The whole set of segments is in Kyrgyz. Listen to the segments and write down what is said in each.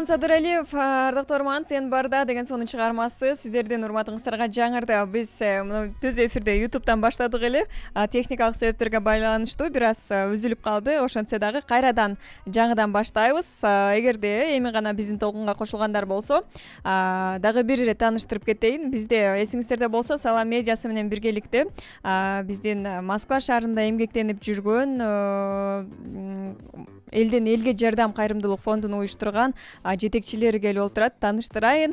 Нурман Садыралиев, ардактуу Нурман, сен барда деген сонун чыгармасы сиздердин урматыңыздарга жаңырды. Биз түз эфирде YouTube'дан баштадык эле. Техникалык себептерге байланыштуу бир аз үзүлүп калды. Ошентсе дагы кайрадан жаңыдан баштайбыз. Эгерде эми гана биздин толкунга кошулгандар болсо, дагы бир ирет тааныштырып кетейин. Бизде эсиңиздерде болсо, Салам медиасы менен биргеликте биздин Москва шаарында эмгектенип жүргөн элден элге жардам кайрымдуулук фондун уюштурган жетекчилери келип отурат. Тааныштырайын.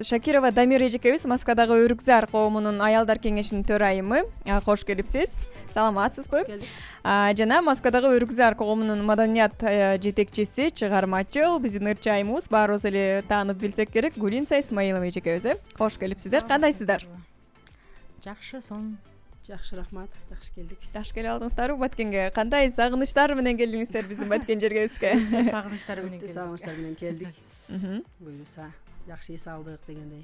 Шакирова Дамир эжекебиз Москвадагы Өрүкзар коомунун аялдар кеңешинин төрайымы. Кош келипсиз. Саламатсызбы? Жана Москвадагы Өрүкзар коомунун маданият жетекчиси, чыгармачыл, биздин ырчайымыбыз, баарыбыз эле таанып билсек керек, Гулинса Исмаилова эжекебиз. Кош келипсиздер. Кандайсыздар? Жакшы, сон. Жакшы, рахмат. Жакшы келдик. Жакшы келип алдыңыздарбы Баткенге? Кандай сагынычтар менен келдиңиздер биздин Баткен жергебизге? Сагынычтар менен келдик. Сагынычтар менен келдик. Буюрса, жакшы эс алдык дегендей.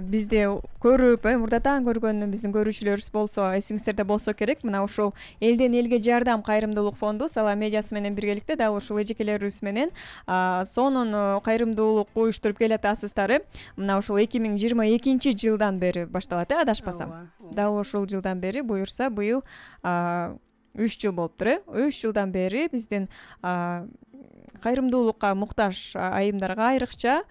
Бизде көрүп, мурдатан көргөн биздин көрүүчүлөрүбүз болсо, эсиңиздерде болсо керек, мына ушул элден элге жардам кайрымдуулук фонду Салам медиасы менен биргеликте дал ушул эжекелерибиз менен сонун кайрымдуулук уюштуруп келатасыздар. Мына ушул 2022 жылдан бери башталат, адашпасам. Дал ушул жылдан бери, буюрса быйыл 3 жыл болуптур. 3 жылдан бери биздин кайрымдуулукка муктаж айымдарга айрыкча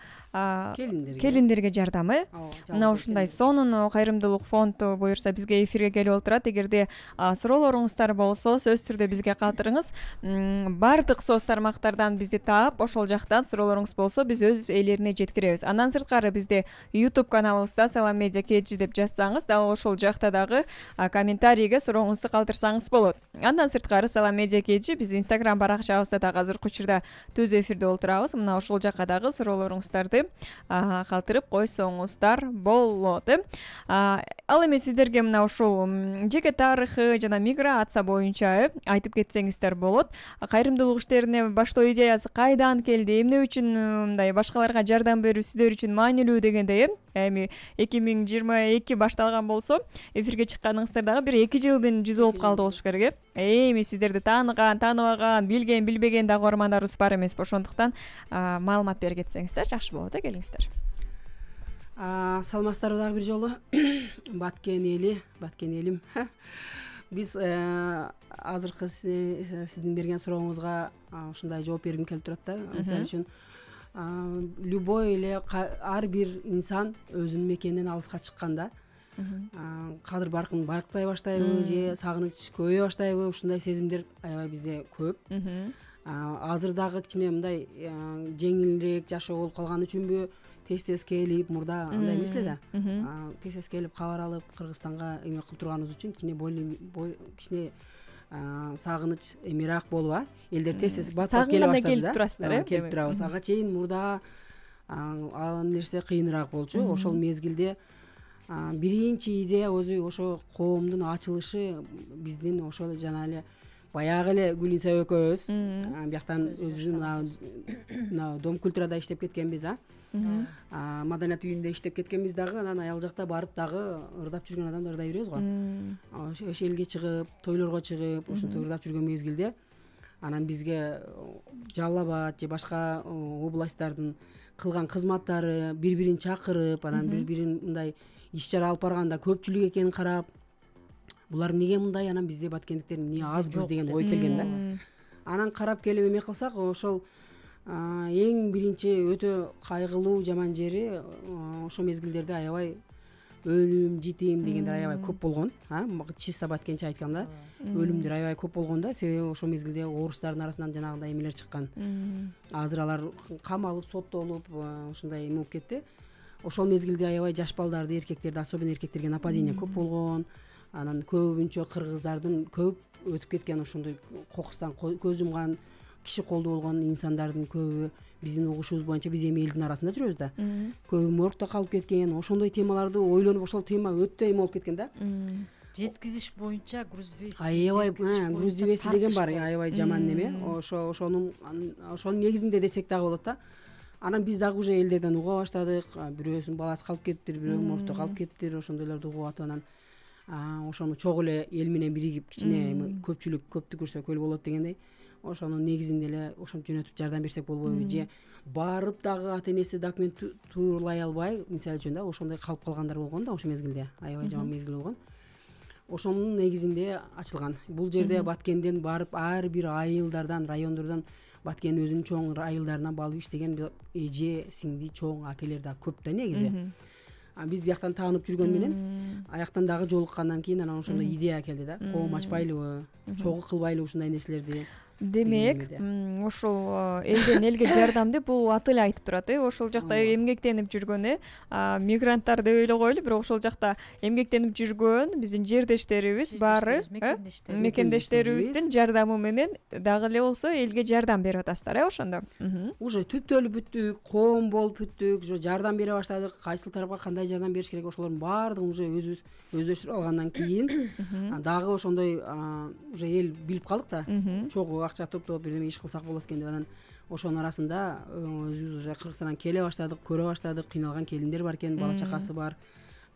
келиндерге жардамы. Мына ушундай сонун кайрымдуулук фонду буюрса бизге эфирге келип отурат. Эгерде суроолоруңуздар болсо, сөзсүз түрдө бизге калтырыңыз. Бардык соц тармактардан бизди таап, ошол жактан суроолоруңуз болсо, биз өз ээлерине жеткиребиз. Андан сырткары бизде YouTube каналыбызда Салам медиа KG деп жазсаңыз, дал ошол жакта дагы комментарийге сурооңузду калтырсаңыз болот. Андан сырткары Салам медиа KG биз Instagram баракчабызда дагы азыркы учурда түз эфирде отурабыз. Мына ошол жакка дагы суроолоруңуздарды калтырып койсоңуздар болот. Ал эми сиздерге мына ушул жеке тарыхы жана миграция боюнча айтып кетсеңиздер болот. Кайрымдуулук иштерине баштоо идеясы кайдан келди? Эмне үчүн мындай башкаларга жардам берүү сиздер үчүн маанилүү дегендей? Эми 2022 башталган болсо, эфирге чыкканыңыздар дагы бир 2 жылдын жүзү болуп калды болуш керек. Эми сиздерди тааныган, тааныбаган, билген, билбеген дагы көрөрмандарыбыз бар эмеспи? Ошондуктан маалымат берип кетсеңиздер жакшы болот. Келиңиздер. Саламатсыздарбы дагы бир жолу. Баткен элим. Биз азыркы сиздин берген сурооңузга ушундай жооп бергим келип турат да. Мисалы үчүн любой эле ар бир инсан өзүнүн мекенинен алыска чыкканда кадыр баркын байктай баштайбы же сагыныч көбөйө баштайбы, ушундай сезимдер аябай бизде көп. Азыр дагы кичине мындай жеңилирээк жашоо болуп калган үчүнбү тез келип, мурда андай эмес эле да. Тез келип кабар алып Кыргызстанга эме кылып турганыбыз үчүн кичине сагыныч эмирээк болуп, элдер тез батып келе баштады да. Келип турасыздар, келип турабыз. Ага чейин мурда ал нерсе кыйыныраак болчу. Ошол мезгилде биринчи идея өзү ошо коомдун ачылышы биздин ошол жана эле баягы эле Гулинса экөөбүз бияктан өзүбүздүн мына Дом культурада иштеп кеткенбиз, маданият үйүндө иштеп кеткенбиз дагы, анан аял жакта барып дагы ырдап жүргөн адамды ырдай беребиз го. Ошо элге чыгып, тойлорго чыгып, ошентип ырдап жүргөн мезгилде анан бизге Жалал Абад же башка областтардын кылган кызматтары бири-бирин чакырып, анан бири-бирин мындай иш-чара алып барганда көпчүлүк экенин карап, булар эмнеге мындай, анан бизде баткендиктер эмне азбыз деген ой келген да. Анан карап келип эме кылсак, ошол эң биринчи өтө кайгылуу жаман жери ошо мезгилдерде аябай өлүм, житим дегендер аябай көп болгон. Чисто баткенче айтканда, өлүмдөр аябай көп болгон да, себеби ошол мезгилде орустардын арасынан жанагындай эмелер чыккан. Азыр алар камалып, соттолуп, ушундай эме болуп кетти. Ошол мезгилде аябай жаш балдарды, эркектерди, особенно эркектерге нападение көп болгон. Анан көбүнчө кыргыздардын көп өтүп кеткен ошондой кокустан көз жумган, киши колдуу болгон инсандардын көбү биздин угушубуз боюнча биз эми элдин арасында жүрөбүз да. Көбү моргто калып кеткен, ошондой темаларды ойлонуп, ошол тема өтө эме болуп кеткен да. Жеткизиш боюнча груз аябай груз деген бар, аябай жаман неме. Ошонун негизинде десек дагы болот да. Анан биз дагы уже элдерден уга баштадык, бирөөсүнүн баласы калып кетиптир, бирөө моргто калып кетиптир, ошондойлорду угуп атып анан ошону чогуу эле эл менен биригип кичине көпчүлүк көптү көрсө көл болот дегендей ошонун негизинде эле ошентип жөнөтүп жардам берсек болбойбу, же барып дагы ата энеси документ туурлай албай, мисалы үчүн да ошондой калып калгандар болгон да, ошол мезгилде аябай жаман мезгил болгон. Ошонун негизинде ачылган. Бул жерде Баткенден барып ар бир айылдардан, райондордон Баткендин өзүнүн чоң айылдарынан балып иштеген эже, сиңди, чоң акелер да көп да негизи. Биз бияктан таанып жүргөн менен аяктан дагы жолуккандан кийин анан ошондой идея келди да. Коом ачпайлыбы, чогуу кылбайлыбы ушундай нерселерди. Демек, ошол элден элге жардам деп бул аты эле айтып турат, ошол жакта эмгектенип жүргөн мигранттар деп эле коелу, бирок ошол жакта эмгектенип жүргөн биздин жердештерибиз баары, мекендештерибиздин жардамы менен дагы эле болсо элге жардам берип атасыздар, ошондо. Уже түптөлүп бүттүк, коом болуп бүттүк, уже жардам бере баштадык. Кайсыл тарапка кандай жардам бериш керек, ошолордун баардыгын уже өзүбүз өздөштүрүп алгандан кийин дагы ошондой уже эл билип калдык да. Чогуу акча топтоп бирдеме иш кылсак болот экен деп, анан ошонун арасында өзүбүз уже Кыргызстандан келе баштадык, көрө баштадык. Кыйналган келиндер бар экен, бала чакасы бар,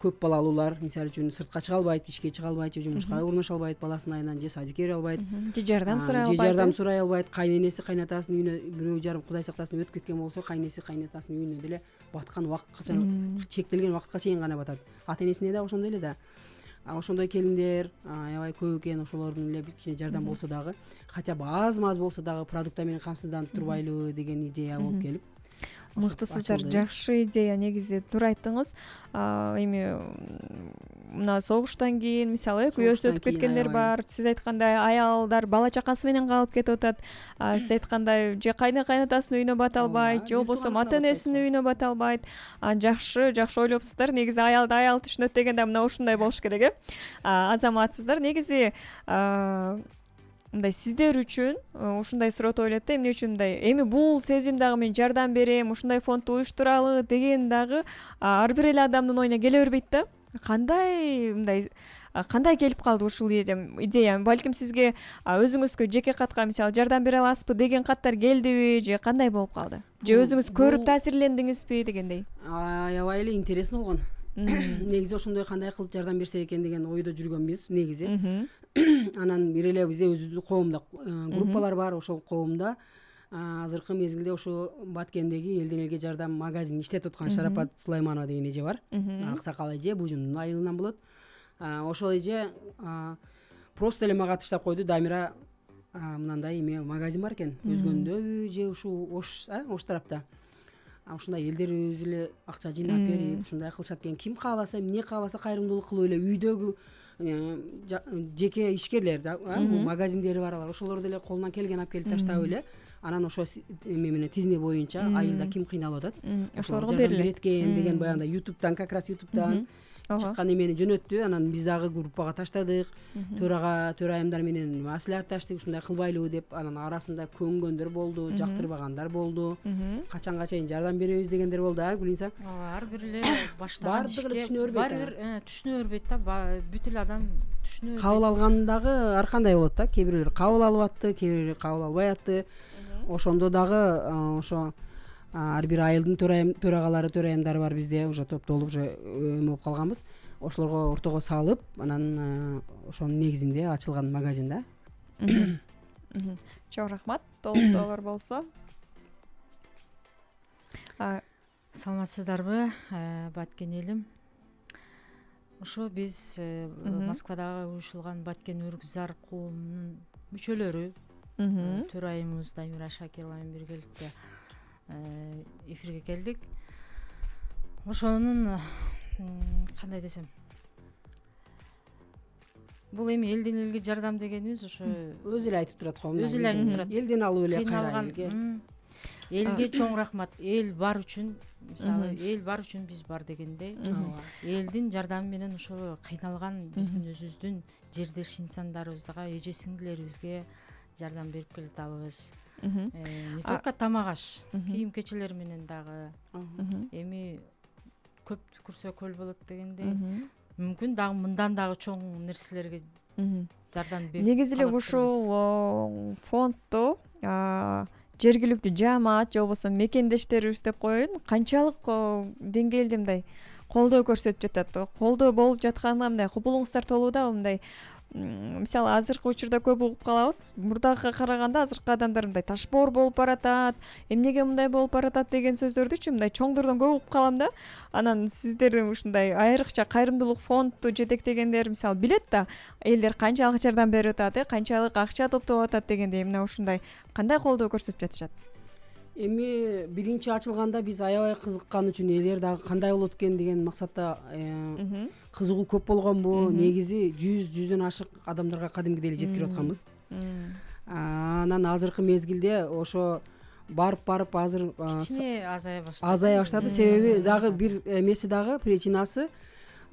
көп балалуулар, мисалы үчүн сыртка чыга албайт, ишке чыга албайт, же жумушка орношо албайт баласынын айынан, же садикке бере албайт, же жардам сурай албайт. Кайненеси кайнатасынын үйүнө бирөө жарым Кудай сактасын өтүп кеткен болсо, кайненеси кайнатасынын үйүнө деле баткан убакыт качан чектелген убакытка чейин гана батат. Ата энесине да ошондой эле да. Ошондой келиндер аябай көп экен. Ошолордун эле кичине жардам болсо дагы, хотя бы аз-маз болсо дагы продукта менен камсызданып турбайлыбы деген идея болуп келип. Мыктысыздар, жакшы идея. Негизи туура айттыңыз. Эми мына согуштан кийин мисалы күйөөсү өтүп кеткендер бар. Сиз айткандай аялдар бала чакасы менен калып кетип атат. Сиз айткандай же кайнатасынын үйүнө бата албайт, же болбосо ата энесинин үйүнө бата албайт. Жакшы ойлопсуздар. Негизи аялды аял түшүнөт дегенде мына ушундай болуш керек, азаматсыздар. Негизи мындай сиздер үчүн ушундай суроо ойлойт да, эмне үчүн мындай эми бул сезим дагы мен жардам берем, ушундай фондду уюштуралы деген дагы ар бир эле адамдын оюна келе бербейт да. Кандай келип калды ушул идея? Балким сизге өзүңүзгө жеке катка мисалы жардам бере аласызбы деген каттар келдиби, же кандай болуп калды? Же өзүңүз көрүп таасирлендиңизби дегендей? Аябай эле интересный болгон. Негизи ошондой кандай кылып жардам берсек экен деген ойдо жүргөнбүз негизи. Анан бир эле бизде өзүбүздүн коомдо группалар бар. Ошол коомдо азыркы мезгилде ошо Баткендеги элден элге жардам магазин иштетип аткан Шарапат Сулайманова деген эже бар. Аксакал эже, Бужундун айылынан болот. Ошол эже просто эле мага таштап койду: Дамира, мындай эме магазин бар экен, өзгөндөбү же ушул Ош тарапта. Ушундай элдерибиз эле акча жыйнап берип, ушундай кылышат экен. Ким кааласа, эмне кааласа кайрымдуулук кылып эле үйдөгү жеке ишкерлер да, магазиндери бар, алар ошолорду эле колунан келген алып келип таштап эле, анан ошо эме менен тизме боюнча айылда ким кыйналып атат, ошолорго берет экен деген баягындай ютубтан, как раз ютубтан чыккан эмени жөнөттү. Анан биз дагы группага таштадык. Төрайымдар менен маслихатташтык, ушундай кылбайлыбы деп. Анан арасында көнгөндөр болду, жактырбагандар болду. Качанга чейин жардам беребиз дегендер болду, Гүлниса? Ар бир эле баштаган ишке түшүнө бербейт да, бүт эле адам түшүнө бербейт. Кабыл алган дагы ар кандай болот да. Кээ бирлер кабыл алып атты, кээ бирлер кабыл албай атты. Ошондо дагы ошо ар бир айылдын төрайымдары бар бизде, уже топтолуп уже эме болуп калганбыз. Ошолорго ортого салып, анан ошонун негизинде ачылган магазин да. Чоң рахмат. Толуктоолор болсо. Саламатсыздарбы, Баткен элим? Ошо биз Москвадагы уюшулган Баткен Үргүзар коомунун мүчөлөрү, төрайымыбыз Дамира Шакирова менен биргеликте эфирге келдик. Ошонун кандай десем, бул эми элден элге жардам дегенибиз ошо өзү эле айтып турат, коомдон өзү эле айтып турат. Элден алып эле кыйналган элге чоң рахмат. Эл бар үчүн, мисалы эл бар үчүн биз бар дегендей, элдин жардамы менен ошол кыйналган биздин өзүбүздүн жердеш инсандарыбызга, эже сиңдилерибизге жардам берип келатабыз. Не только тамак аш, кийим кечелер менен дагы. Эми көп түкүрсө көл болот дегендей, мүмкүн дагы мындан дагы чоң нерселерге жардам берип. Негизи эле ушул фондду жергиликтүү жамаат же болбосо мекендештерибиз деп коеюн, канчалык деңгээлде мындай колдоо көрсөтүп жатат? Колдоо болуп жатканына мындай кубулуңуздар толууда, мындай мисалы азыркы учурда көп угуп калабыз, мурдага караганда азыркы адамдар мындай ташбоор болуп баратат, эмнеге мындай болуп баратат деген сөздөрдүчү мындай чоңдордон көп угуп калам да. Анан сиздердин ушундай айрыкча кайрымдуулук фонду жетектегендер мисалы билет да, элдер канчалык жардам берип атат, канчалык акча топтоп атат дегендей мына ушундай кандай колдоо көрсөтүп жатышат? Эми биринчи ачылганда биз аябай кызыккан үчүн элдер дагы кандай болот экен деген максатта кызыгуу көп болгонбу, негизи 100дөн ашык адамдарга кадимгидей эле жеткирип атканбыз. Анан азыркы мезгилде ошо барып азыр кичине азая баштады. Себеби дагы бир эмеси дагы причинасы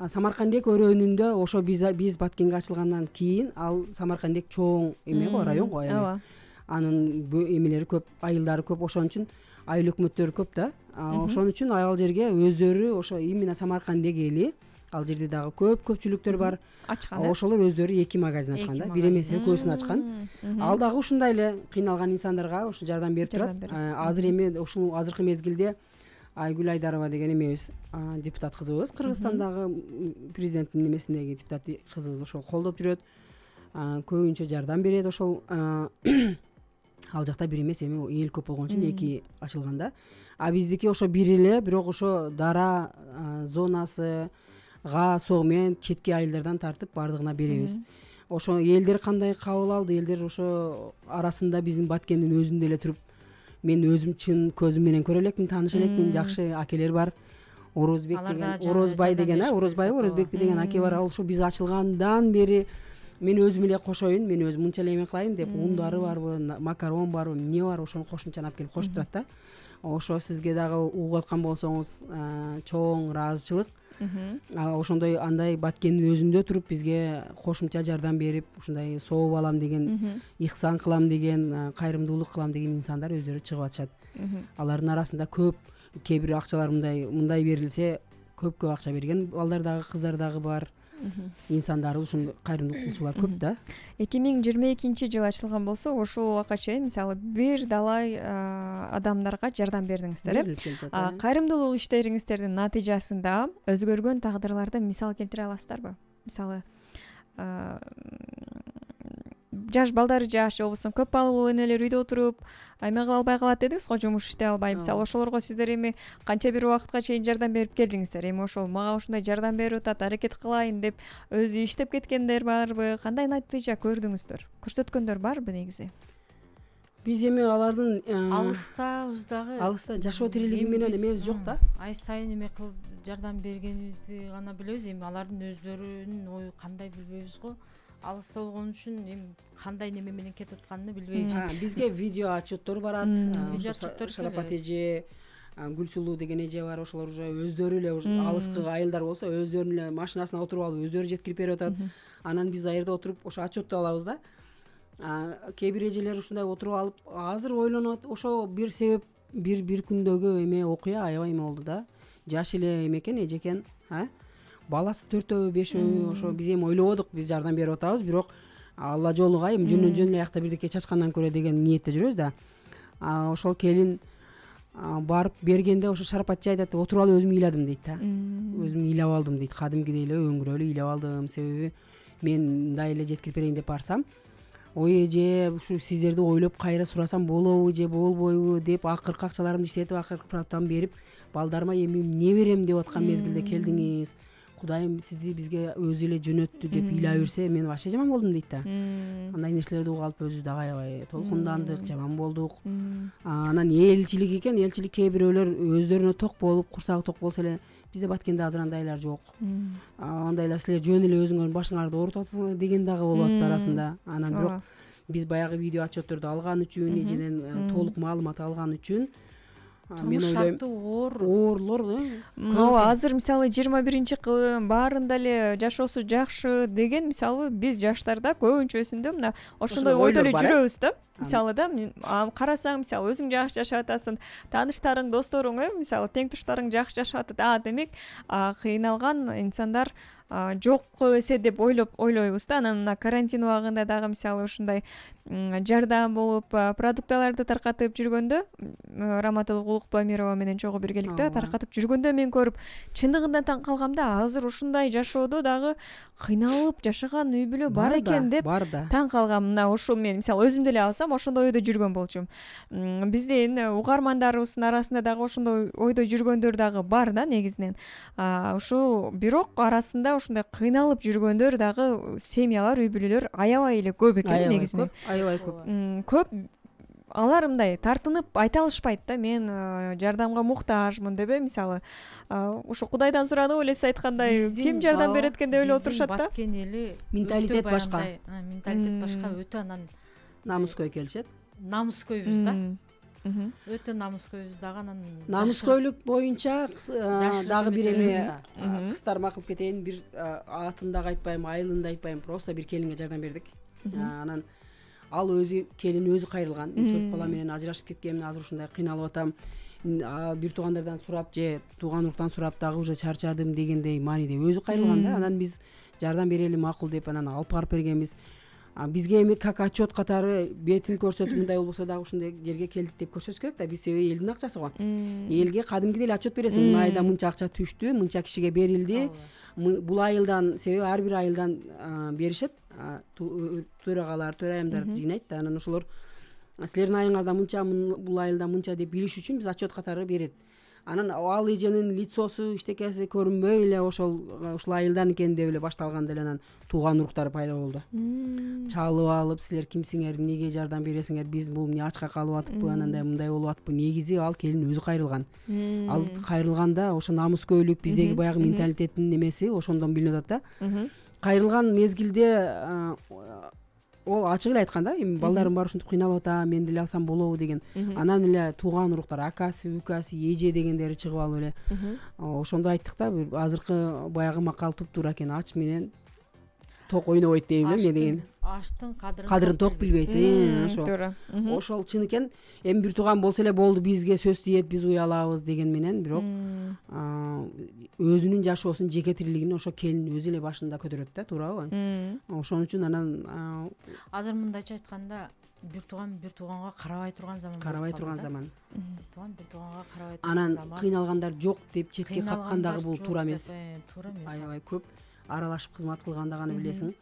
Самаркандек өрөөнүндө ошо биз Баткенге ачылгандан кийин ал Самаркандек чоң эме го, район го. Ооба. Анын эмелери көп, айылдары көп, ошон үчүн айыл өкмөттөрү көп да. Ошон үчүн ал жерге өздөрү ошо именно Самаркандек эли, ал жерде дагы көпчүлүктөр бар. Ачкан. Ошолор өздөрү 2 магазин ачкан да. Бир эмес экөөсүн ачкан. Ал дагы ушундай эле кыйналган инсандарга ошо жардам берип турат. Азыр эми ушул азыркы мезгилде Айгүл Айдарова деген эмебиз, депутат кызыбыз, Кыргызстандагы президенттин эмесиндеги депутат кызыбыз ошол колдоп жүрөт. Көбүнчө жардам берет ошол. Ал жакта бир эмес эми эл көп болгон үчүн 2 ачылган да. Биздики ошо бир эле, бирок ошо дара зонасы, соо менен четки айылдардан тартып бардыгына беребиз. Ошо элдер кандай кабыл алды, элдер ошо арасында биздин Баткендин өзүндө эле туруп, мен өзүм чын көзүм менен көрө элекмин, тааныш элекмин, жакшы акелер бар. Орозбек деген, Орозбай деген, Орозбекпи деген аке бар. Ал ошо биз ачылгандан бери мен өзүм эле кошоюн, мен өзүм мынча эле эме кылайын деп, ундары барбы, макарон барбы, эмне бар, ошону кошумчалап келип кошуп турат да. Ошо сизге дагы угуп аткан болсоңуз, чоң ыраазычылык. Ошондой андай Баткендин өзүндө туруп бизге кошумча жардам берип, ушундай сооп алам деген, ихсан кылам деген, кайрымдуулук кылам деген инсандар өздөрү чыгып атышат. Алардын арасында көп, кээ бир акчалар мындай берилсе, көп акча берген балдар дагы, кыздар дагы бар. Инсандар ушун кайрымдуулук кылчулар көп да. 2022-жылы ачылган болсо, ошол убакка чейин мисалы бир далай адамдарга жардам бердиңиздер. Кайрымдуулук иштериңиздердин натыйжасында өзгөргөн тагдырларды мисал келтире аласыздарбы? Мисалы жаш балдары жаш, болбосо көп балалуу энелер үйдө отуруп эме кыла албай калат дедиңиз го, жумуш иштей албай. Мисалы ошолорго сиздер эми канча бир убакытка чейин жардам берип келдиңиздер. Эми ошол мага ушундай жардам берип атат, аракет кылайын деп өзү иштеп кеткендер барбы? Кандай натыйжа көрдүңүздөр? Көрсөткөндөр барбы негизи? Биз эми алардын алыстабыз дагы. Алыста жашоо тирилиги менен эмебиз жок да. Ай сайын эме кылып жардам бергенибизди гана билебиз. Эми алардын өздөрүнүн ою кандай билбейбиз го. Алыста болгон үчүн эми кандай неме менен кетип атканын билбейбиз. Бизге видео отчеттор барат. Видео отчеттор Шарапат эже, Гүлсулуу деген эже бар, ошолор уже өздөрү эле алыскы айылдар болсо өздөрүнүн эле машинасына отуруп алып өздөрү жеткирип берип атат. Анан биз аерде отуруп ошо отчетту алабыз да. Кээ бир эжелер ушундай отуруп алып, азыр ойлонуп атат, ошо бир себеп, бир күндөгү эме окуя аябай эме болду да. Жаш эле эме экен, эже экен, баласы 4-өө 5-өө, ошо биз эми ойлободук, биз жардам берип атабыз, бирок Алла жолуга эми жөн эле аякта бирдеке чачкандан көрө деген ниетте жүрөбүз да. Ошол келин барып бергенде ошо Шарапатчы айтат, отуруп алып өзүм ыйладым дейт да. Өзүм ыйлап алдым дейт, кадимгидей эле өңгүрөлү ыйлап алдым, себеби мен мындай эле жеткирип берейин деп барсам, ой эже, ушу сиздерди ойлоп кайра сурасам болобу же болбойбу деп акыркы акчаларымды иштетип, акыркы правданы берип, балдарыма эми эмне берем деп аткан мезгилде келдиңиз. Кудайым сизди бизге өзү эле жөнөттү деп ыйлай берсе, мен вообще жаман болдум дейт да. Андай нерселерди угуп алып өзүбүз дагы аябай толкундандык, жаман болдук. Анан элчилик экен, элчилик кээ бирөөлөр өздөрүнө ток болуп, курсагы ток болсо эле, бизде Баткенде азыр андайлар жок. Андайлар силер жөн эле өзүңөрдүн башыңарды оорутасыңар деген дагы болуп атты арасында. Анан бирок биз баягы видео отчетторду алган үчүн, эженен толук маалымат алган үчүн мен ойлойм оорлор азыр мисалы 21-кылым баарында эле жашоосу жакшы деген, мисалы биз жаштарда көбүнчөсүндө мына ошондой ойдо эле жүрөбүз да. Мисалы да карасаң, мисалы өзүң жакшы жашап атасың, тааныштарың, досторуң, мисалы тең туштарың жакшы жашап атат. Демек кыйналган инсандар жок эсе деп ойлойбуз да. Анан мына карантин убагында дагы мисалы ушундай жардам болуп продукталарды таркатып жүргөндө, Раматылык Улукбамирова менен чогуу биргеликте таркатып жүргөндө мен көрүп чындыгында таң калгам да. Азыр ушундай жашоодо дагы кыйналып жашаган үй бүлө бар экен деп таң калгам. Мына ушул мен мисалы өзүмдү эле алсам ошондой ойдо жүргөн болчумун. Биздин угармандарыбыздын арасында дагы ошондой ойдо жүргөндөр дагы бар да негизинен. Ушул бирок арасында ушундай кыйналып жүргөндөр дагы семьялар, үй бүлөлөр аябай эле көп экен негизинен. Аябай көп. Көп алар мындай тартынып айта алышпайт да, мен жардамга муктажмын деп, мисалы ушу Кудайдан суранып эле сиз айткандай ким жардам берет экен деп ойлоп отурушат да. Баткен эли менталитет башка. Менталитет башка, өтө анан намыскөй келишет. Намыскөйбүз да. Өтө намыскөйбүз дагы, анан намыскөйлүк боюнча дагы бир эме кыздарыма кылып кетейин. Бир атын дагы айтпайм, айылын да айтпайм, просто бир келинге жардам бердик. Анан ал өзү келин өзү кайрылган. 4 бала менен ажырашып кеткенмин, азыр ушундай кыйналып атам. Бир туугандардан сурап же тууган уруктан сурап дагы уже чарчадым дегендей мааниде өзү кайрылган да. Анан биз жардам берели макул деп анан алып барып бергенбиз. Бизге эми как отчет катары бетин көрсөтүп мындай болбосо дагы ушундай жерге келдик деп көрсөтүш керек да. Биз себеби элдин акчасы го. Элге кадимкидей эле отчет бересиң. Мына айда мынча акча түштү, мынча кишиге берилди. Бул айылдан, себеби ар бир айылдан беришет. Төрагалар, төрайымдар жыйнайт да. Анан ошолор силердин айыңарда мынча, бул айылда мынча деп билиш үчүн биз отчет катары берет. Анан ал эженин лицосу, иштекеси көрүнбөй эле ушул айылдан экен деп эле башталганда эле анан тууган уруктар пайда болду. Чалып алып, силер кимсиңер, эмнеге жардам бересиңер, биз бул эмне ачка калып атыппы, анандай мындай болуп атыппы. Негизи ал келин өзү кайрылган. Ал кайрылганда ошо намыскөйлүк, биздеги баягы менталитеттин немеси ошондон билинип атат да. Кайрылган мезгилде ол ачык эле айткан да, эми балдарым бар ушинтип кыйналып атам, мен деле алсам болобу деген. Анан эле тууган уруктар, акасы, укасы, эже дегендери чыгып алып эле ошондо айттык да, азыркы баягы макал туптуура экен, ач менен ток ойнобойт дейм эле деген. Аштын кадырын ток билбейт. Ошол чын экен. Эми бир тууган болсо эле болду, бизге сөз тиет, биз уялабыз деген менен, бирок өзүнүн жашоосун, жеке тирилигин ошо келин өзү эле башында көтөрөт да, туурабы? Ошон үчүн анан азыр мындайча айтканда бир тууганга карабай турган заман. Карабай турган заман. Бир тууганга карабай турган заман. Анан кыйналгандар жок деп четке каккан дагы бул туура эмес. Туура эмес. Аябай көп аралашып кызмат кылганда гана билесиң.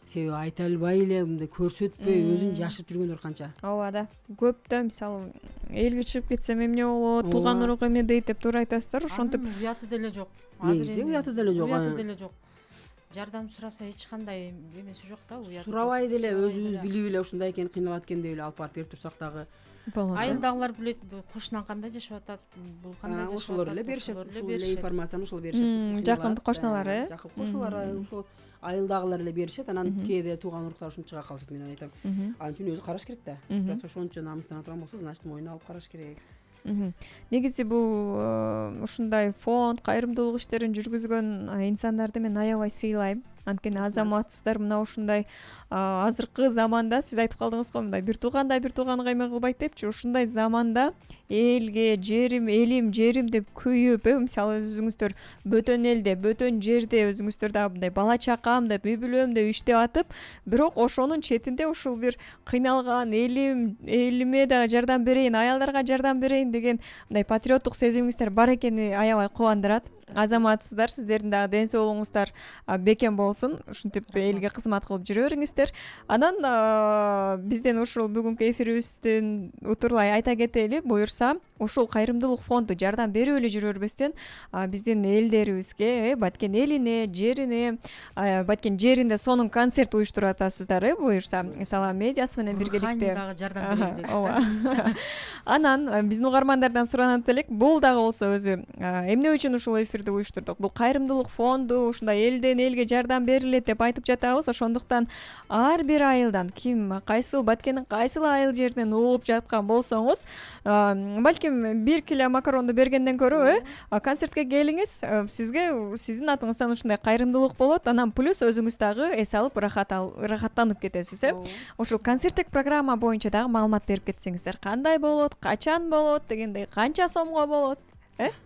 Себеби айта албай эле мындай көрсөтпөй өзүн жашырып жүргөндөр канча. Ооба да. Көп да, мисалы элге чыгып кетсем эмне болот, тууган урук эмне дейт деп туура айтасыздар, ошентип. Уяты деле жок. Азыр уяты деле жок. Уяты деле жок. Жардам сураса эч кандай эмеси жок да, уяты. Сурабай деле өзүбүз билип эле ушундай экен, кыйналат экен деп эле алып барып берип турсак дагы болот. Айылдагылар билет, кошунан кандай жашап атат, бул кандай жашап атат. Ошолор эле беришет, ушул эле информацияны ошол беришет. Жакын кошуналары, жакын кошуналары ошол айылдагылар эле беришет. Анан кээде тууган уруктар ушинтип чыга калышат, мен айтам. Ал үчүн өзү караш керек да. Просто ошончо намыстана турган болсо, значит мойнуна алып караш керек. Негизи бул ушундай фонд, кайрымдуулук иштерин жүргүзгөн инсандарды мен аябай сыйлайм. Анткени азаматсыздар мына ушундай азыркы заманда, сиз айтып калдыңыз го, мындай бир тууганга эме кылбайт депчи, ушундай заманда элге, жерим, элим, жерим деп күйүп, мисалы өзүңүздөр бөтөн элде, бөтөн жерде өзүңүздөр дагы мындай бала чакам деп, үй бүлөм деп иштеп атып, бирок ошонун четинде ушул бир кыйналган элиме дагы жардам берейин, аялдарга жардам берейин деген мындай патриоттук сезимиңиздер бар экени аябай кубандырат. Азаматсыздар, сиздердин дагы ден соолугуңуздар бекем болсун, ушинтип элге кызмат кылып жүрө бериңиздер. Анан бизден ушул бүгүнкү эфирибиздин утурлай айта кетели, буюрса, ушул кайрымдуулук фонду жардам берип эле жүрө бербестен биздин элдерибизге, Баткен элине, жерине, Баткен жеринде сонун концерт уюштуруп атасыздар, буюрса, Салам медиасы менен биргеликте. Дагы жардам берели. Ооба. Анан биздин угармандардан суранат элек, бул дагы болсо өзү эмне үчүн ушул эфирди уюштурдук? Бул кайрымдуулук фонду ушундай элден элге жардам берилет деп айтып жатабыз. Ошондуктан ар бир айылдан ким кайсыл Баткендин кайсыл айыл жеринен угуп жаткан болсоңуз, балким 1 кило макаронду бергенден көрө концертке келиңиз, сизге сиздин атыңыздан ушундай кайрымдуулук болот. Анан плюс өзүңүз дагы эс алып рахаттанып кетесиз. Ошол концерттик программа боюнча дагы маалымат берип кетсеңиздер, кандай болот, качан болот дегендей, канча сомго болот?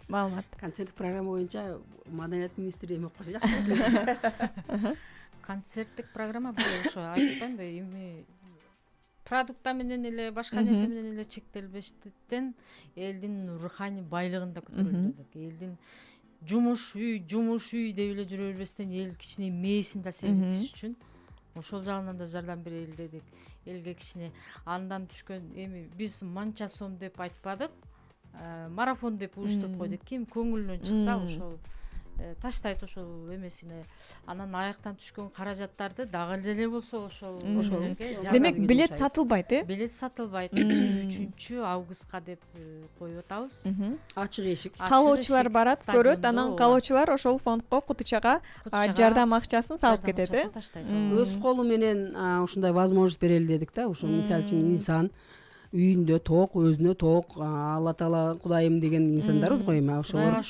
маалымат. Концерттик программа боюнча маданият министри эме кылса жакшы. Концерттик программа бул ошо айтып атпаймынбы, эми продукта менен эле башка нерсе менен эле чектелбештиктен элдин руханий байлыгын да көтөрөлү деп, элдин жумуш үй деп эле жүрө бербестен эл кичине мээсин да серпитиш үчүн ошол жагынан да жардам берели дедик. Элге кичине андан түшкөн, эми биз манча сом деп айтпадык, марафон деп уюштуруп койдук. Ким көңүлүнөн чыкса ошол таштайт ошол эмесине. Анан аяктан түшкөн каражаттарды дагы эле болсо ошол демек билет сатылбайт, билет сатылбайт. 23 августка деп коюп атабыз. Ачык эшик. Каалоочулар барат, көрөт, анан каалоочулар ошол фондко, кутучага жардам акчасын салып кетет. Өз колу менен ушундай возможность берели дедик да. Ошо мисалы үчүн инсан үйүндө тоок, өзүнө тоок, Алла Таала Кудайым деген инсандарбыз го эми. Ошолор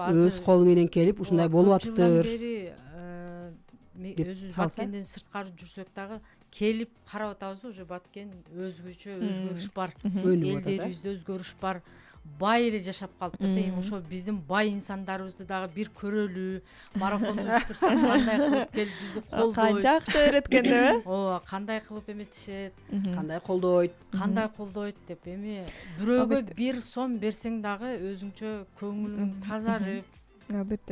өз колу менен келип ушундай болуп атыптыр. Өзүбүз Баткенден сырткары жүрсөк дагы келип карап атабыз. Уже Баткен өзгөчө өзгөрүш бар. Элдерибизде өзгөрүш бар. Бай эле жашап калыптыр да. Эми ошол биздин бай инсандарыбызды дагы бир көрөлү, марафон уюштурсак кандай кылып келип бизди колдойт. Канча акча берет экен деп, ооба, кандай кылып эметишет, кандай колдойт деп. Эми бирөөгө 1 сом берсең дагы өзүңчө көңүлүң тазарып.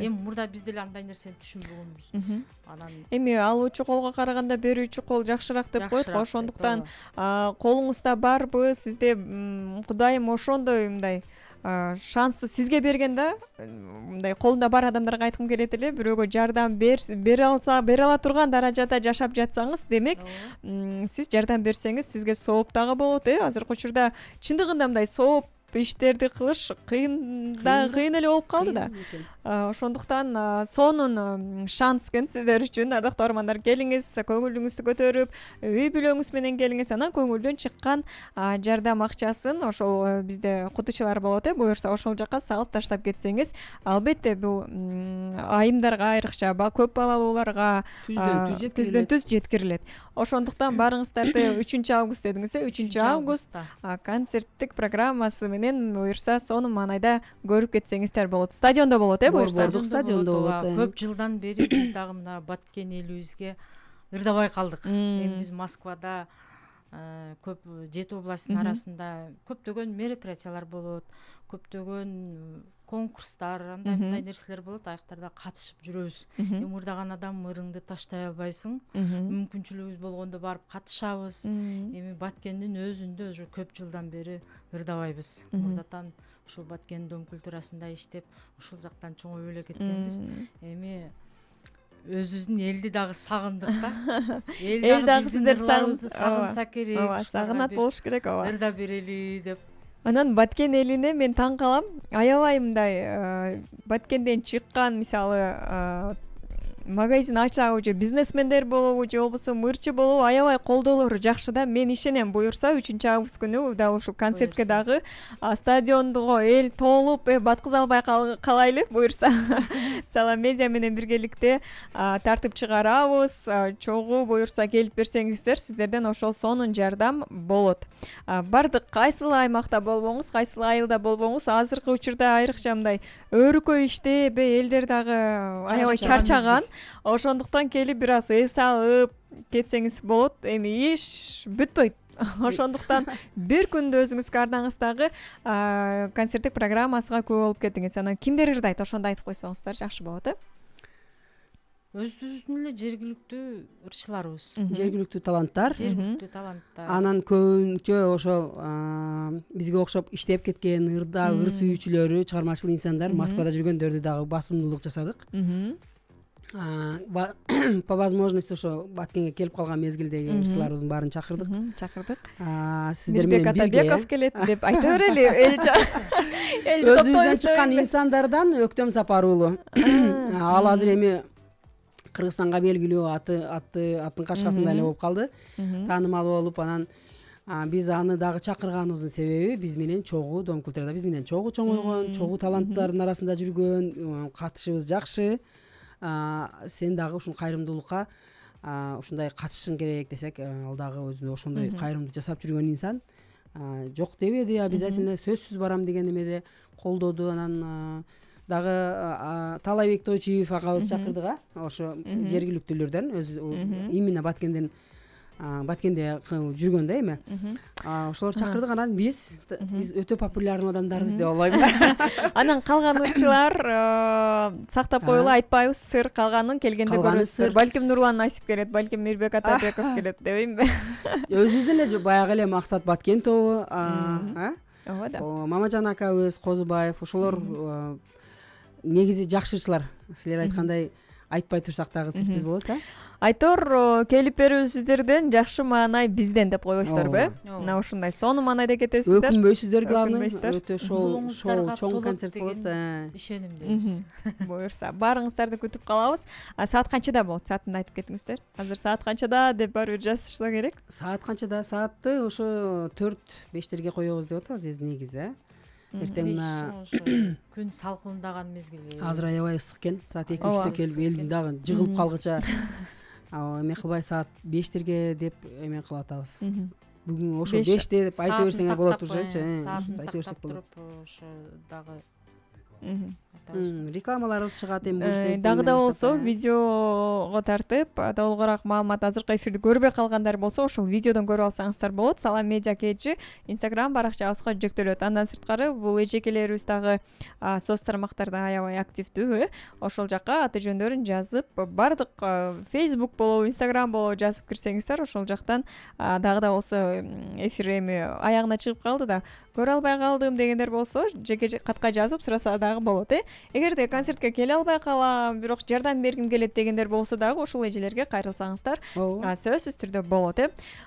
Эми мурда биз деле андай нерсени түшүнбөгөнбүз. Анан эми алуучу колго караганда берүүчү кол жакшыраак деп коет го. Ошондуктан колуңузда барбы, сизде Кудайым ошондой мындай шансты сизге берген да, мындай колунда бар адамдарга айткым келет эле, бирөөгө жардам бере ала турган даражада жашап жатсаңыз, демек сиз жардам берсеңиз сизге сооп дагы болот. Азыркы учурда чындыгында мындай сооп иштерди кылыш кыйын эле болуп калды да. Ошондуктан сонун шанс экен сиздер үчүн. Ардактуу армандар, келиңиз, көңүлүңүздү көтөрүп, үй бүлөңүз менен келиңиз, анан көңүлдөн чыккан жардам акчасын ошол бизде кутучулар болот, буюрса ошол жака салып таштап кетсеңиз, албетте бул айымдарга, айрыкча көп балалууларга түздөн түз жеткирилет. Ошондуктан барыңыздарды 3 август дедиңиз, 3 август концерттик программасы менен буюрса сонун маанайда көрүп кетсеңиздер болот. Стадиондо болот, Борбордук стадиондо болот. Көп жылдан бери биз дагы мына Баткен элибизге ырдабай калдык. Эми биз Москвада көп 7 областтын арасында көптөгөн мероприятиялар болот, көптөгөн конкурстар, андай нерселер болот, аяктарда катышып жүрөбүз. Эми ырдаган адам ырыңды таштай албайсың. Мүмкүнчүлүгүбүз болгондо барып катышабыз. Эми Баткендин өзүндө уже көп жылдан бери ырдабайбыз. Мурдатан ушул Баткен дом культурасында иштеп, ушул жактан чоңоюп эле кеткенбиз. Эми өзүбүздүн элди дагы сагындык да. Эл дагы сиздерди сагынса керек. Ооба, сагынат болуш керек, ооба. Ырда берели деп. Анан Баткен элине мен таң калам. Аябай мындай Баткенден чыккан, мисалы, магазин ачабы же бизнесмендер болобу, же болбосо мырчы болобу, аябай колдоолору жакшы да. Мен ишенем, буюрса 3 август күнү дал ушул концертке дагы стадиондого эл толуп, баткыза албай калайлы, буюрса Цала медиа менен биргеликте тартып чыгарабыз. Чогуу буюрса келип берсеңиздер, сиздерден ошол сонун жардам болот. Бардык кайсыл аймакта болбоңуз, кайсыл айылда болбоңуз, азыркы учурда айрыкча мындай өрүкөй иштеп, элдер дагы аябай чарчаган. Ошондуктан келип бир аз эс алып кетсеңиз болот. Эми иш бүтпөйт. Ошондуктан бир күндө өзүңүзгө ардаңыздагы концерттик программасына күбө болуп кетиңиз. Анан кимдер ырдайт, ошондо айтып койсоңуздар жакшы болот. Өзүбүздүн эле жергиликтүү ырчыларыбыз, жергиликтүү таланттар. Анан көбүнчө ошол бизге окшоп иштеп кеткен ыр сүйүүчүлөрү, чыгармачыл инсандар, Москвада жүргөндөрдү дагы басымдуулук жасадык. По возможности ошо Баткенге келип калган мезгилдеги ырчыларыбыздын баарын чакырдык. Сиздер менен бирге Атабеков келет деп айта берели. Өзүбүздөн чыккан инсандардан Өктөм Сапар уулу. Ал азыр эми Кыргызстанга белгилүү аттын кашкасында эле болуп калды. Таанымал болуп, анан биз аны дагы чакырганыбыздын себеби биз менен чогуу дом культурада биз менен чогуу чоңойгон, чогуу таланттардын арасында жүргөн, катышыбыз жакшы. Сен дагы ушул кайрымдуулукка ушундай катышышың керек десек, ал дагы өзүнө ошондой кайрымдуу жасап жүргөн инсан. жок дебеди, обязательно сөзсүз барам деген эмеде колдоду. Анан дагы Талайбек Тойчиев агабыз чакырдык, ошо жергиликтүүлөрдөн именно Баткенде жүргөн да эми. Ошолор чакырдык. Анан биз өтө популярный адамдарбыз деп ойлойм. Анан калган ырчылар сактап коюла, айтпайбыз сыр, калганын келгенде көрөсүздөр. Балким Нурлан Насип келет, балким Мирбек Атабеков келет дебеймби? Өзүбүздүн эле баягы эле Максат Баткен тобу, Мамажан акабыз, Козубаев, ошолор негизи жакшы ырчылар. Силер айткандай айтпай турсак дагы сюрприз болот, Айтор, келип берүү сиздерден, жакшы маанай бизден деп койбойсуздарбы? Мына ушундай сонун маанайда кетесиздер. Өкүнбөйсүздөр, главный. Өтө чоң концерт болот. Ишенимдебиз. Буюрса, баарыңыздарды күтүп калабыз. Саат канчада болот? Саатын айтып кетиңиздер. Азыр саат канчада деп барып жазышса керек? Саат канчада? Саатты ошо 4-5терге коебуз деп атабыз негизи, эртең күн салкындаган мезгил. Азыр аябай ысык экен. Саат 2-3тө келип элдин дагы жыгылып калгыча эме кылбай саат 5терге деп эме кылып атабыз. Бүгүн ошо 5те деп айта берсеңер болот турчу. Саатын тактап туруп ошо дагы рекламаларыбыз чыгат эми. Дагы да болсо видеого тартып, толугураак маалымат азыркы эфирди көрбөй калгандар болсо, ошол видеодон көрүп алсаңыздар болот. Салам медиа кейджи Instagram баракчабызга жүктөлөт. Андан сырткары бул эжекелерибиз дагы соц тармактарда аябай активдүү. Ошол жакка аты жөндөрүн жазып, бардык Facebook болобу, Instagram болобу жазып кирсеңиздер, ошол жактан дагы да болсо эфир эми аягына чыгып калды да, көрө албай калдым дегендер болсо, жеке катка жазып сураса дагы болот. Эгерде концертке келе албай калам, бирок жардам бергим келет дегендер болсо дагы ушул эжелерге кайрылсаңыздар, сөзсүз түрдө болот.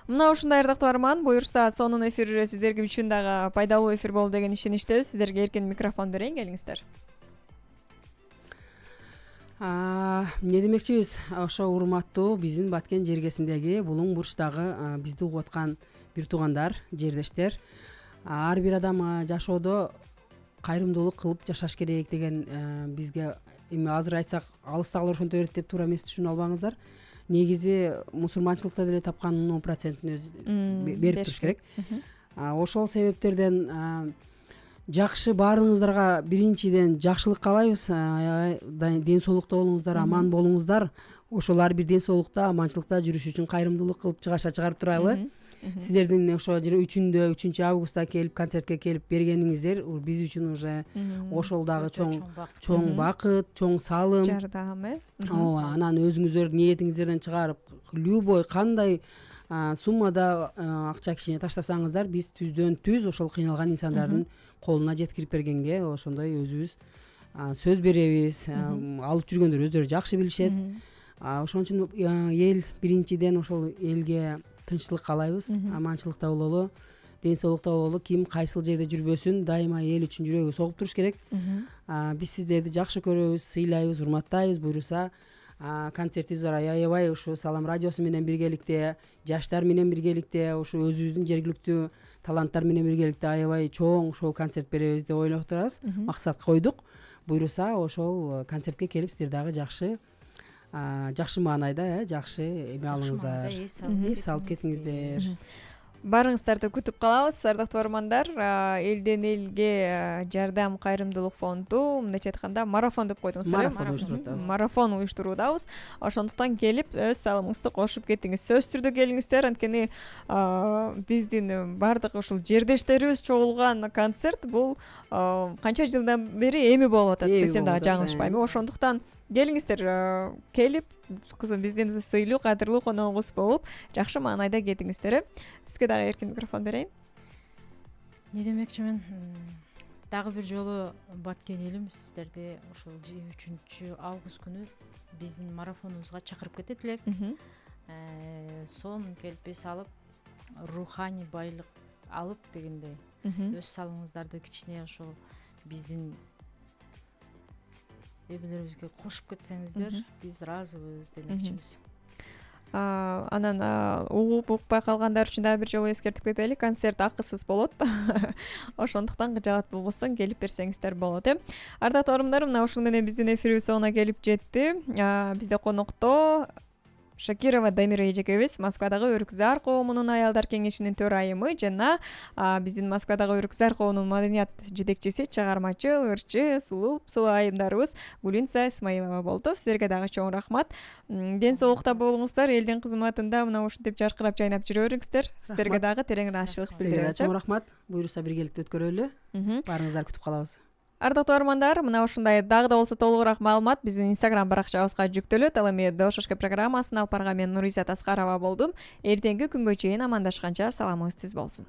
Мына ушундай ырдактуу арман, буюрса сонун эфир сиздерге үчүн дагы пайдалуу эфир болду деген ишеничтебиз. Сиздерге эркин микрофон берейин, келиңиздер. Эмне демекчибиз? Ошо урматтуу биздин Баткен жергесиндеги Булуң бурчтагы бизди угуп аткан бир туугандар, жердештер. Ар бир адам жашоодо кайрымдуулук кылып жашаш керек деген бизге эми азыр айтсак алыстагылар ошентип берет деп туура эмес түшүнүп албаңыздар. Негизи мусулманчылыкта деле тапканын 10%-ын өзү берип туруш керек. Ошол себептерден жакшы баарыңыздарга биринчиден жакшылык каалайбыз. Ден соолукта болуңуздар, аман болуңуздар. Ошол ар бир ден соолукта, аманчылыкта жүрүш үчүн кайрымдуулук кылып чыгаша чыгарып турайлы. Сиздердин ошо 3 августта келип концертке келип бергениңиздер биз үчүн уже ошол дагы чоң бакыт, чоң салым, жардам. Анан өзүңүздөр ниетиңиздерден чыгарып, любой кандай суммада акча кичине таштасаңыздар, биз түздөн түз ошол кыйналган инсандардын колуна жеткирип бергенге ошондой өзүбүз сөз беребиз. Алып жүргөндөр өздөрү жакшы билишет. Ошон үчүн эл биринчиден ошол элге тынччылык каалайбыз, аманчылыкта бололу, ден соолукта бололу. Ким кайсыл жерде жүрбөсүн, дайыма эл үчүн жүрөгү согуп туруш керек. Биз сиздерди жакшы көрөбүз, сыйлайбыз, урматтайбыз. Буюрса концертибиз аябай ушу Салам радиосу менен биргеликте, жаштар менен биргеликте, ушу өзүбүздүн жергиликтүү таланттар менен биргеликте аябай чоң ошол концерт беребиз деп ойлоп турабыз. Максат койдук. Буюрса ошол концертке келип сиздер дагы жакшы маанайда, жакшы эме алыңыздар, эс алып кетиңиздер. Баарыңыздарды күтүп калабыз, ардактуу армандар. Элден элге жардам кайрымдуулук фонду, мындайча айтканда марафон деп койдуңуздар. Марафон уюштуруудабыз. Ошондуктан келип өз салымыңызды кошуп кетиңиз. Сөз түрдө келиңиздер, анткени биздин бардык ушул жердештерибиз чогулган концерт бул канча жылдан бери эми болуп атат десем дагы жаңылышпайм. Ошондуктан келиңиздер, келип биздин сыйлуу, кадырлуу коногубуз болуп, жакшы маанайда кетиңиздер. Сизге дагы эркин микрофон берейин. Не демекчимин? Дагы бир жолу Баткен элим сиздерди ошол 3 август күнү биздин марафонубузга чакырып кетет элек. Сон келип эс алып, руханий байлык алып дегендей өз салымыңыздарды кичине ошол биздин эбелерибизге кошуп кетсеңиздер, биз ыраазыбыз демекчибиз. Анан угуп укпай калгандар үчүн дагы бир жолу эскертип кетели, концерт акысыз болот. Ошондуктан кыжаалат болбостон келип берсеңиздер болот. Ардактуу армандар, мына ушуну менен биздин эфирибиз соңуна келип жетти. Бизде конокто Шакирова Дамира эжекебиз Москвадагы Өрүкзар коомунун аялдар кеңешинин төрайымы жана биздин Москвадагы Өрүкзар коомунун маданият жетекчиси, чыгармачы, ырчы, сулуу айымдарыбыз Гулинца Исмаилова болду. Силерге дагы чоң рахмат. Ден соолукта болуңуздар, элдин кызматында мына ушинтип жаркырап жайнап жүрө бериңиздер. Силерге дагы терең ыраазычылык билдиребиз. Чоң рахмат. Буюрса биргеликте өткөрөлү. Баарыңыздарды күтүп калабыз. Ардактуу армандар, мына ушундай дагы да болсо толугураак маалымат биздин Instagram баракчабызга жүктөлөт. Ал эми ДОШШ программасын алып барган мен Нуризат Аскарова болдум. Эртеңки күнгө чейин амандашканча саламыңыз түз болсун.